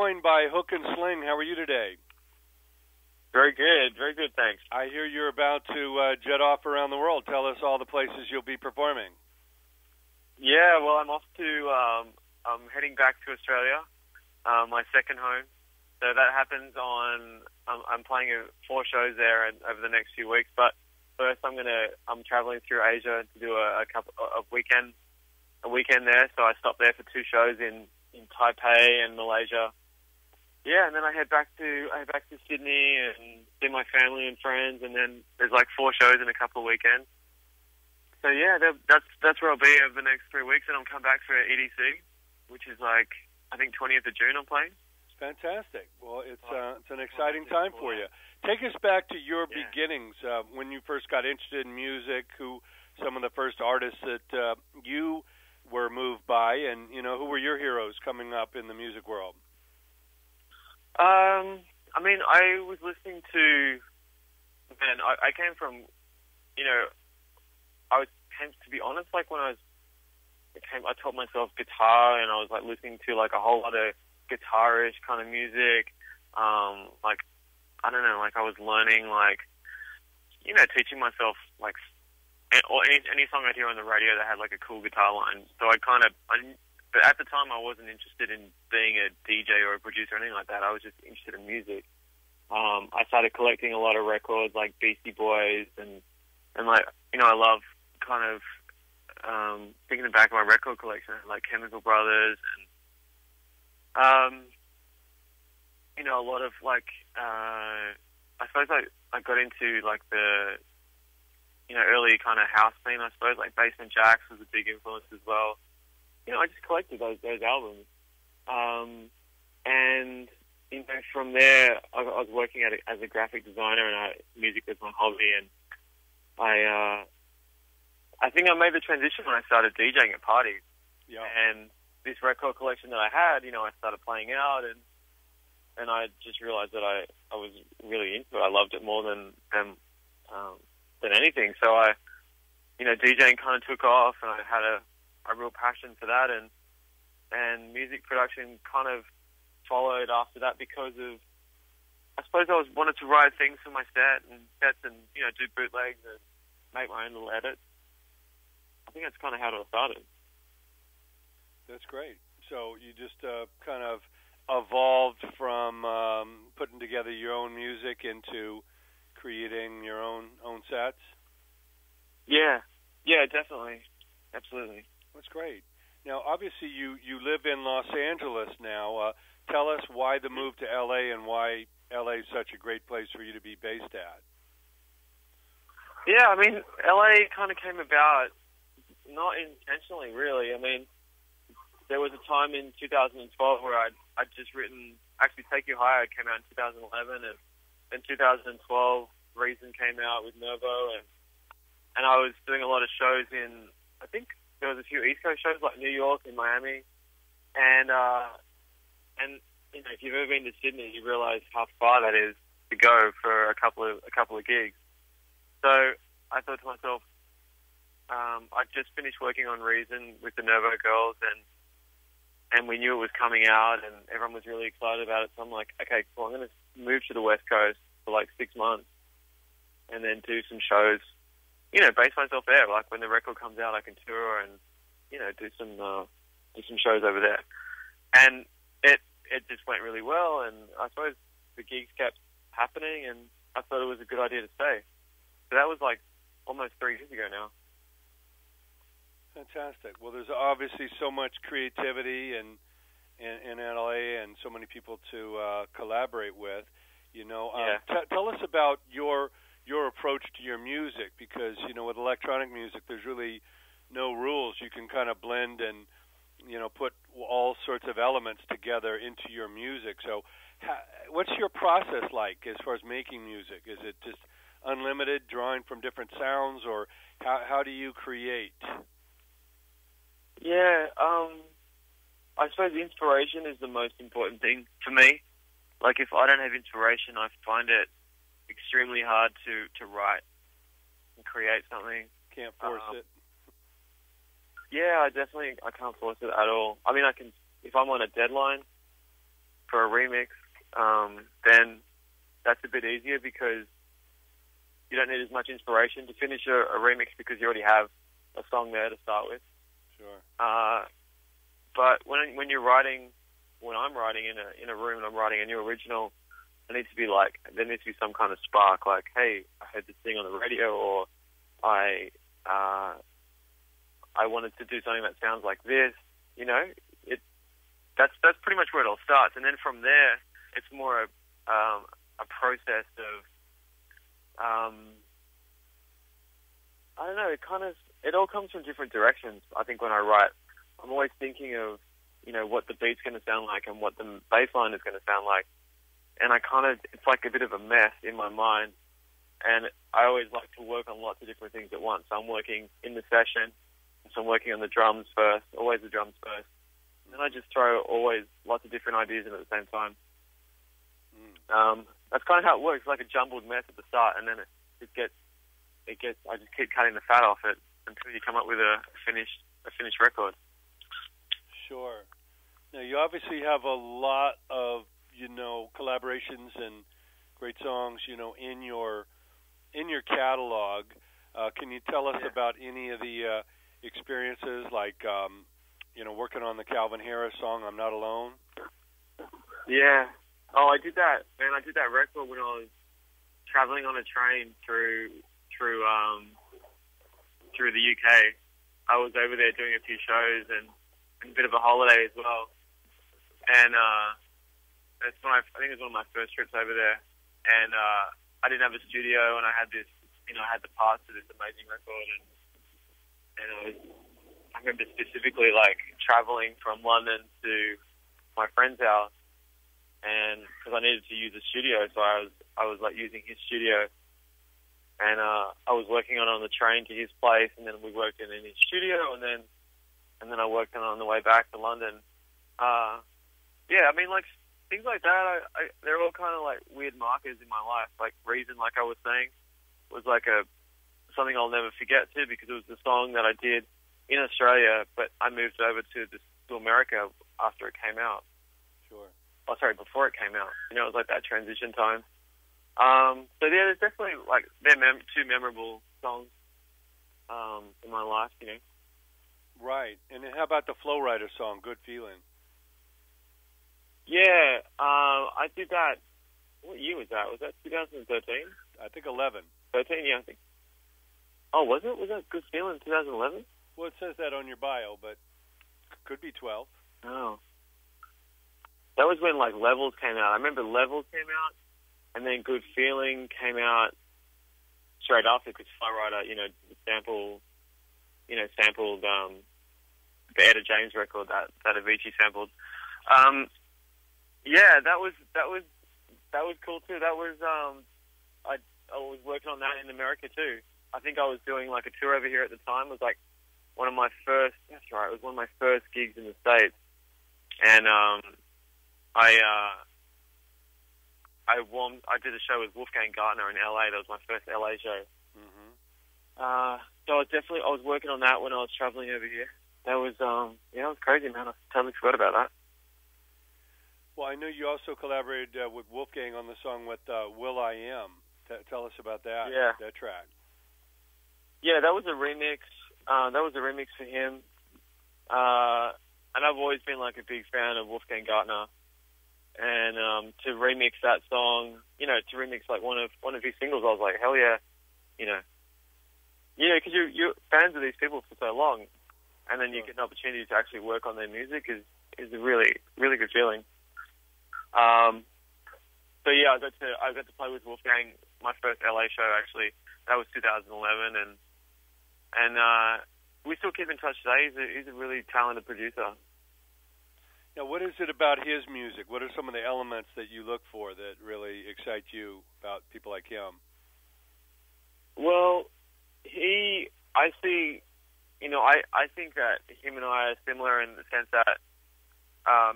joined by Hook and Sling. How are you today? Very good, thanks. I hear you're about to jet off around the world. Tell us all the places you'll be performing. Yeah, well, I'm off to, I'm heading back to Australia, my second home. So that happens on, I'm playing 4 shows there over the next few weeks. But first I'm traveling through Asia to do a weekend there. So I stop there for 2 shows in Taipei and Malaysia. Yeah, and then I head back to Sydney and see my family and friends, and then there's like 4 shows in a couple of weekends. So yeah, that's where I'll be over the next 3 weeks, and I'll come back for EDC, which is like I think 20th of June I'm playing. Fantastic. Well, it's an exciting time for you. Take us back to your beginnings when you first got interested in music. Who some of the first artists that you were moved by, and who were your heroes coming up in the music world? I mean, I was listening to, I came from, to be honest, like when I taught myself guitar, and I was like listening to like a whole lot of guitarish kind of music. Like, I don't know, like I was learning, like, teaching myself like, or any song I'd hear on the radio that had like a cool guitar line. So but at the time, I wasn't interested in being a DJ or a producer or anything like that. I was just interested in music. I started collecting a lot of records like Beastie Boys and like, I love kind of thinking back of my record collection, like Chemical Brothers and, a lot of like, I suppose I got into like the, early kind of house scene, I suppose, like Basement Jaxx was a big influence as well. I just collected those albums. And, from there, I was working as a graphic designer, and music was my hobby. And I think I made the transition when I started DJing at parties. Yeah. And this record collection that I had, I started playing out, and I just realized that I was really into it. I loved it more than anything. So DJing kind of took off, and I had a real passion for that, and music production kind of followed after that because of, I suppose I wanted to write things for my sets and do bootlegs and make my own little edits. I think that's kind of how it all started. That's great. So you just kind of evolved from putting together your own music into creating your own sets? Yeah, definitely. Absolutely. That's great. Now, obviously, you live in Los Angeles now. Tell us why the move to L.A. and why L.A. is such a great place for you to be based at. Yeah, I mean, L.A. kind of came about not intentionally, really. I mean, there was a time in 2012 where I'd just written, actually, Take You Higher came out in 2011, and in 2012, Reason came out with Nervo, and I was doing a lot of shows in, I think, there was a few East Coast shows like New York and Miami, and if you've ever been to Sydney, you realize how far that is to go for a couple of gigs. So I thought to myself, I just finished working on Reason with the Nervo girls, and we knew it was coming out, and everyone was really excited about it. So I'm like, okay, cool, I'm going to move to the West Coast for like 6 months, and then do some shows. Base myself there. Like when the record comes out, I can tour and do some shows over there. And it just went really well. And I suppose the gigs kept happening, and I thought it was a good idea to stay. So that was like almost 3 years ago now. Fantastic. Well, there's obviously so much creativity in LA, and so many people to collaborate with. Tell us about your approach to your music, because with electronic music there's really no rules. You can kind of blend and put all sorts of elements together into your music. So what's your process like as far as making music? Is it just unlimited, drawing from different sounds, or how do you create? Yeah, I suppose inspiration is the most important thing for me. Like if I don't have inspiration, I find it extremely hard to write and create something. Can't force it. Yeah, I can't force it at all. I mean, I can, if I'm on a deadline, for a remix, then that's a bit easier because you don't need as much inspiration to finish a remix because you already have a song there to start with. Sure. But when you're writing, when I'm writing in a room and I'm writing a new original, there needs to be some kind of spark, like, hey, I heard this thing on the radio, or I wanted to do something that sounds like this. You know, that's pretty much where it all starts, and then from there, it's more a process of I don't know. It all comes from different directions. I think when I write, I'm always thinking of, you know, what the beat's going to sound like and what the bass line is going to sound like, and it's like a bit of a mess in my mind. And I always like to work on lots of different things at once. So I'm working in the session, so I'm working on the drums first, always the drums first. And then I just throw always lots of different ideas in at the same time. That's kind of how it works. It's like a jumbled mess at the start, and then I just keep cutting the fat off it until you come up with a finished record. Sure. Now, you obviously have a lot of, you know, collaborations and great songs, you know, in your catalog. Can you tell us about any of the experiences, like, you know, working on the Calvin Harris song, I'm Not Alone? Yeah. Oh, I did that, man. I did that record when I was traveling on a train through the UK. I was over there doing a few shows and a bit of a holiday as well. And that's when I think it was one of my first trips over there. And I didn't have a studio, and I had this, you know, I had the parts to this amazing record, and I remember specifically like traveling from London to my friend's house, and because I needed to use a studio, so I was like using his studio, and I was working on it on the train to his place, and then we worked in his studio, and then I worked on it on the way back to London. Yeah, I mean, like, things like that, they're all kind of like weird markers in my life. Like Reason, like I was saying, was like something I'll never forget too, because it was the song that I did in Australia, but I moved over to America after it came out. Sure. Oh, sorry, before it came out. You know, it was like that transition time. So yeah, there's definitely like two memorable songs in my life, you know. Right. And how about the Flow Rider song, Good Feeling? Yeah, I did that. What year was that? Was that 2013? I think 11. 13, yeah, I think. Oh, was it? Was that Good Feeling 2011? Well, it says that on your bio, but could be 12. Oh. That was when, like, Levels came out. I remember Levels came out, and then Good Feeling came out straight after, because Flow Rider, you know, sampled the Etta James record that Avicii sampled. Yeah, that was cool too. That was I was working on that in America too. I think I was doing like a tour over here at the time. It was like one of my first. That's right. It was one of my first gigs in the States, and I did a show with Wolfgang Gartner in LA. That was my first LA show. Mm-hmm. So I was working on that when I was traveling over here. That was it was crazy, man. I totally forgot about that. Well, I know you also collaborated with Wolfgang on the song with Will I Am. Tell us about that. Yeah. That track. Yeah, that was a remix. That was a remix for him. And I've always been like a big fan of Wolfgang Gartner. And to remix that song, you know, to remix like one of his singles, I was like, hell yeah, you know, because you're fans of these people for so long, and then you get an opportunity to actually work on their music is a really, really good feeling. So yeah, I got to play with Wolfgang, my first LA show actually. That was 2011, and we still keep in touch today. He's a really talented producer. Now, what is it about his music? What are some of the elements that you look for that really excite you about people like him? Well, I think that him and I are similar in the sense that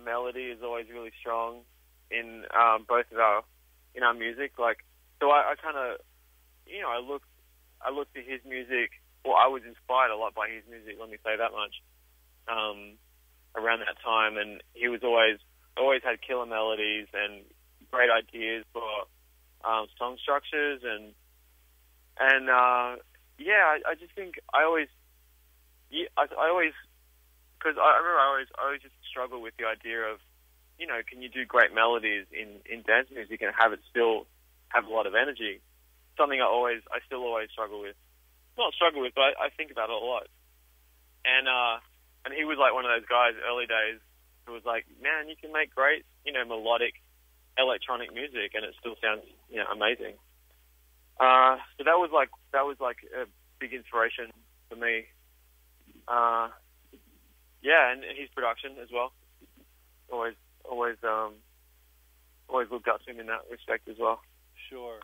melody is always really strong in both of our music. Like, so I kind of, I looked at his music. Well, I was inspired a lot by his music. Let me say that much. Around that time, and he was always always had killer melodies and great ideas for song structures and I just think I always because I remember I always just struggle with the idea of, you know, can you do great melodies in dance music and have it still have a lot of energy? Something I still always struggle with. Not struggle with, but I think about it a lot. And he was like one of those guys early days who was like, man, you can make great, you know, melodic electronic music and it still sounds, you know, amazing. So that was like a big inspiration for me. And his production as well. Always looked up to him in that respect as well. Sure.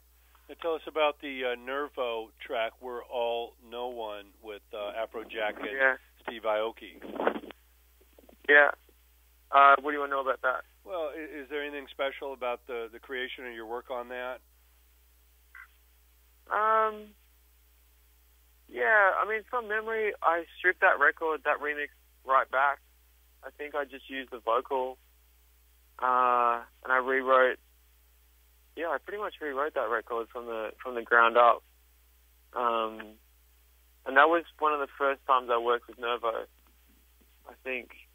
Now tell us about the Nervo track, "We're All No One," with Afrojack and Steve Aoki. Yeah. What do you want to know about that? Well, is there anything special about the creation of your work on that? Yeah, I mean, from memory, I stripped that remix right back. I think I just used the vocal, and I rewrote. Yeah, I pretty much rewrote that record from the ground up. And that was one of the first times I worked with Nervo. I think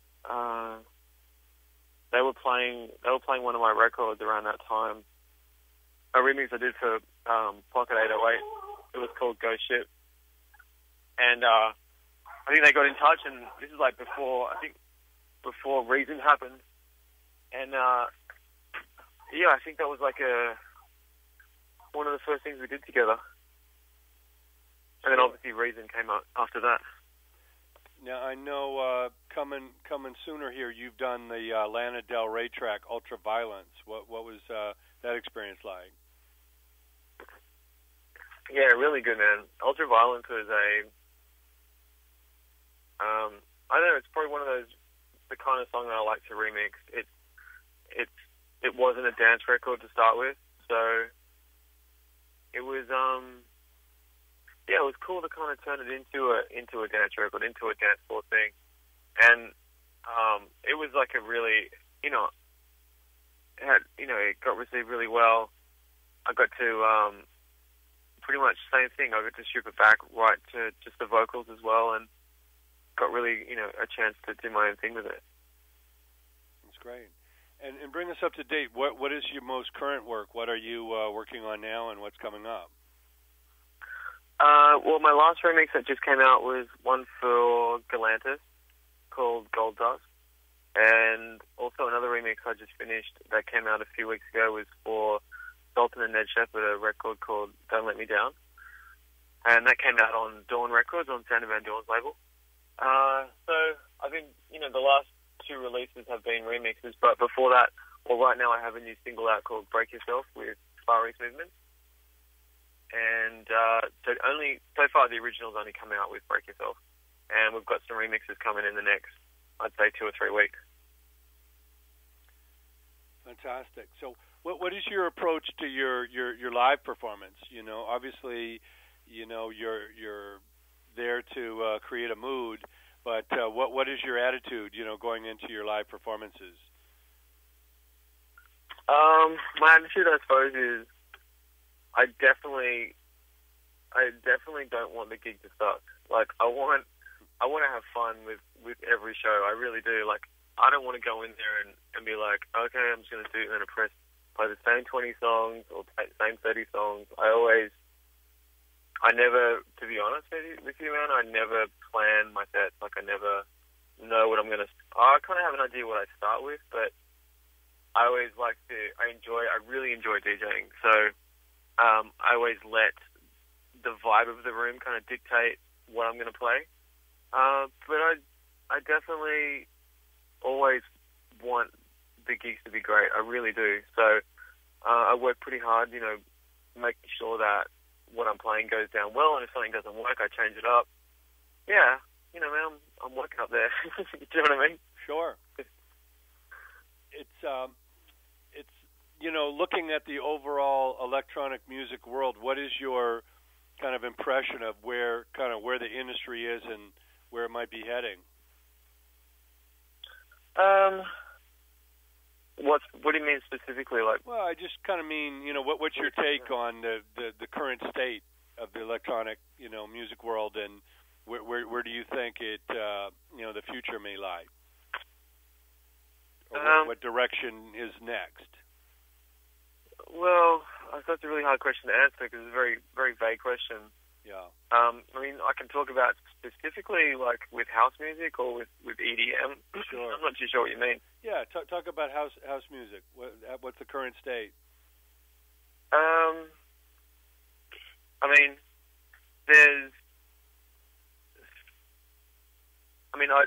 they were playing one of my records around that time. A remix I did for Pocket 808. It was called Ghost Ship. And I think they got in touch, and this is like before Reason happened. And I think that was like one of the first things we did together. And then obviously Reason came out after that. Now I know coming sooner here, you've done the Lana Del Rey track Ultraviolence. What was that experience like? Yeah, really good, man. Ultraviolence was I don't know, it's probably one of those, the kind of song that I like to remix. It wasn't a dance record to start with, so it was it was cool to kind of turn it into a dance record, into a dance floor thing. And it was like a really, it got received really well. I got to pretty much same thing. I got to strip it back right to just the vocals as well, and got really, a chance to do my own thing with it. That's great. And bring us up to date. What is your most current work? What are you working on now, and what's coming up? Well, my last remix that just came out was one for Galantis called Gold Dust. And also another remix I just finished that came out a few weeks ago was for Sultan and Ned Shepherd, a record called Don't Let Me Down. And that came out on Dawn Records, on Sander Van Doorn's label. So I think, the last two releases have been remixes, but before that, right now I have a new single out called Break Yourself with Far East Movement. And so far the original's only come out with Break Yourself. And we've got some remixes coming in the next, I'd say, 2 or 3 weeks. Fantastic. So what is your approach to your live performance? Obviously, you're there to create a mood, but what is your attitude, going into your live performances? My attitude, I suppose, is I definitely don't want the gig to suck. Like, I want to have fun with every show. I really do. Like, I don't want to go in there and be like, okay, I'm just going to do it and play the same 20 songs or same 30 songs. I never, to be honest with you, man, I never plan my sets. Like, I never know what I'm going to... I kind of have an idea what I start with, but I always I really enjoy DJing. So I always let the vibe of the room kind of dictate what I'm going to play. But I definitely always want the gigs to be great. I really do. So I work pretty hard, making sure that what I'm playing goes down well, and if something doesn't work, I change it up. Yeah, man, I'm working up there. Do you know what I mean? Sure. It's looking at the overall electronic music world, what is your kind of impression of where the industry is and where it might be heading? What do you mean specifically? Like, well, I just kind of mean, what's your take on the current state of the electronic, music world, and where do you think it, the future may lie? Or what direction is next? Well, that's a really hard question to answer because it's a very, very vague question. Yeah. I mean, I can talk about specifically like with house music or with EDM. Sure. I'm not too sure what you mean. Yeah, talk about house music. What's the current state? I mean, there's. I mean, I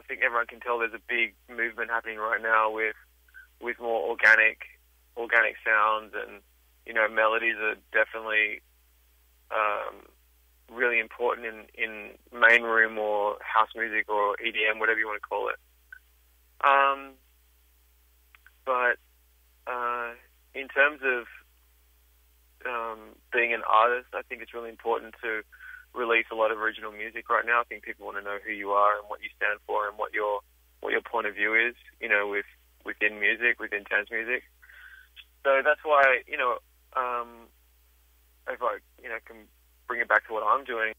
think everyone can tell there's a big movement happening right now with more organic sounds, and melodies are definitely really important in main room or house music or EDM, whatever you want to call it. But in terms of being an artist, I think it's really important to release a lot of original music right now. I think people want to know who you are and what you stand for and what your point of view is, within music, within dance music. So that's why, if I, can bring it back to what I'm doing,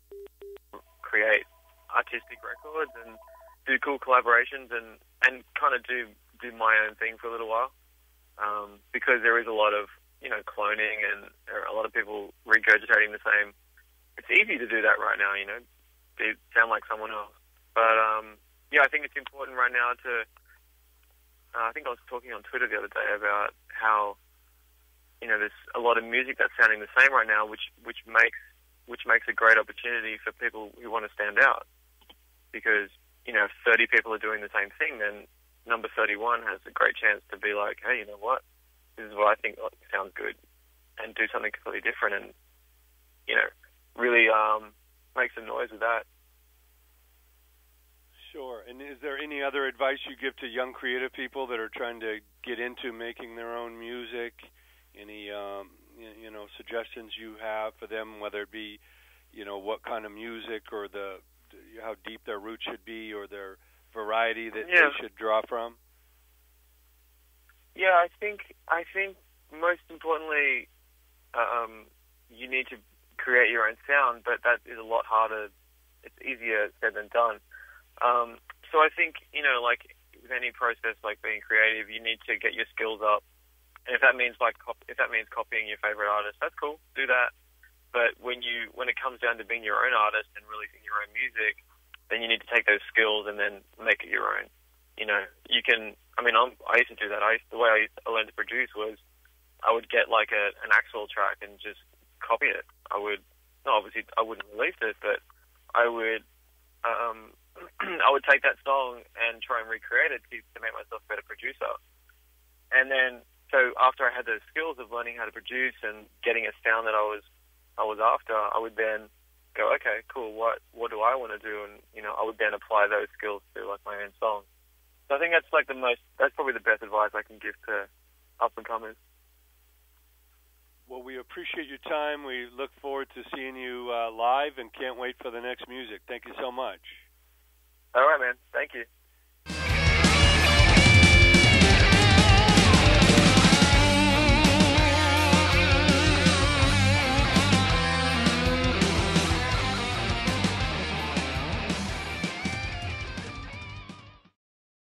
create artistic records and do cool collaborations and kind of do my own thing for a little while. Because there is a lot of, cloning and there are a lot of people regurgitating the same. It's easy to do that right now, they sound like someone else. But, I think it's important right now to, I think I was talking on Twitter the other day about how, there's a lot of music that's sounding the same right now, which makes a great opportunity for people who want to stand out. Because, if 30 people are doing the same thing, then number 31 has a great chance to be like, hey, you know what? This is what I think sounds good, and do something completely different, and really make some noise with that. Sure. And is there any other advice you give to young creative people that are trying to get into making their own music? Any suggestions you have for them, whether it be what kind of music or how deep their roots should be, or their variety that they should draw from? Yeah, I think most importantly, you need to create your own sound, but that is a lot harder. It's easier said than done. So I think, like with any process, like being creative, you need to get your skills up. And if that means copying your favorite artist, that's cool. Do that. But when it comes down to being your own artist and releasing your own music, then you need to take those skills and then make it your own. You can. I used to do that. The way I learned to produce was I would get like an Axel track and just copy it. Obviously I wouldn't release it, but I would take that song and try and recreate it to make myself a better producer. And then, so after I had those skills of learning how to produce and getting a sound that I was after, I would then go, okay, cool, what do I want to do? And, I would then apply those skills to like my own song. So I think that's probably the best advice I can give to up-and-comers. Well, we appreciate your time. We look forward to seeing you live and can't wait for the next music. Thank you so much. All right, man. Thank you.